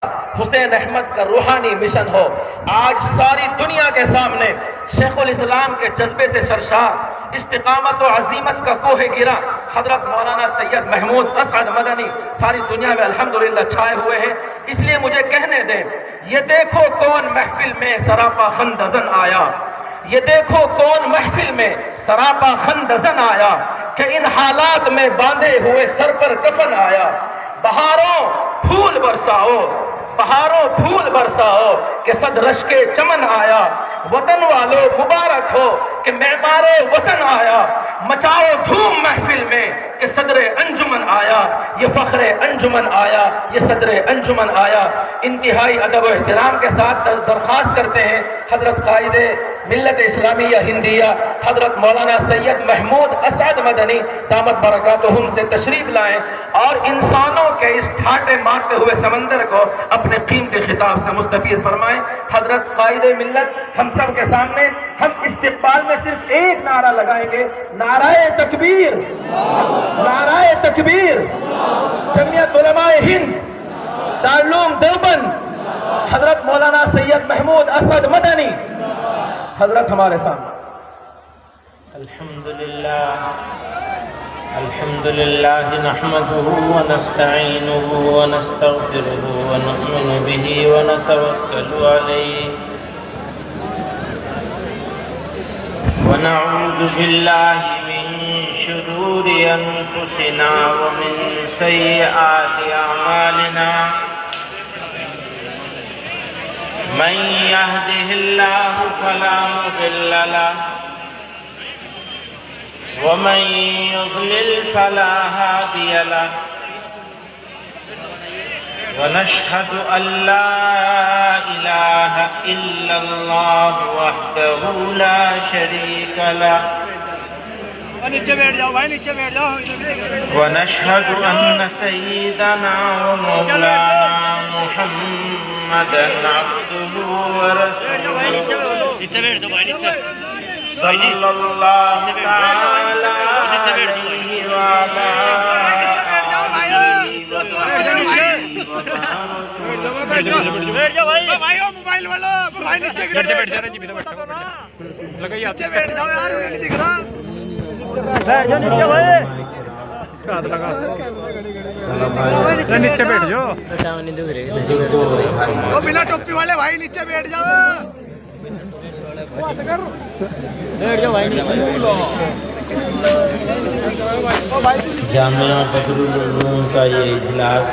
حسین احمد کا روحانی مشن ہو۔ آج ساری دنیا کے سامنے شیخ الاسلام کے جذبے سے سرشار، استقامت و عزیمت کا کوہ گرا حضرت مولانا سید محمود اسعد مدنی ساری دنیا میں الحمدللہ چھائے ہوئے ہیں۔ اس لیے مجھے کہنے دیں، یہ دیکھو کون محفل میں سراپا خندزن آیا، یہ دیکھو کون محفل میں سراپا خندزن آیا، کہ ان حالات میں باندھے ہوئے سر پر کفن آیا۔ بہاروں پھول برساؤ، بہاروں پھول برساؤ، کہ صد رشک چمن آیا۔ وطن والو مبارک ہو کہ معمار وطن آیا۔ مچاؤ دھوم محفل میں کہ صدر انجمن آیا، یہ فخر انجمن آیا، یہ صدر انجمن آیا۔ انتہائی ادب و احترام کے ساتھ درخواست کرتے ہیں حضرت قائد ملت اسلامیہ ہندیہ حضرت مولانا سید محمود اسعد مدنی دامت برکاتہم سے تشریف لائیں اور انسانوں کے اس ٹھاٹے مارتے ہوئے سمندر کو اپنے قیمتی خطاب سے مستفیض فرمائیں۔ حضرت قائد ملت ہم سب کے سامنے ہم استقبال میں صرف ایک نعرہ لگائیں گے، نعرہ تکبیر، نعرہ تکبیر۔ جمعیت علماء ہند دارالعلوم دیوبند حضرت مولانا سید محمود اسعد مدنی حضرت ہمارے سامنے۔ الحمدللہ نحمده ونستعینه ونستغفره ونؤمن به ونتوکل علیہ ونعوذ باللہ من شرور انفسنا ومن سیئات اعمالنا من يهده الله فلا مضل له ومن يضلل فلا هادي له ونشهد أن لا إله إلا الله وحده لا شريك له ونشهد أن سيدنا ومولانا محمدا عبده ورسوله صلی اللہ تعالی علیہ وعلا نیچے بیٹھ جاؤ، بنا ٹوپی والے بھائی نیچے بیٹھ جاؤ، جامعہ بدر العلوم کا یہ اجلاس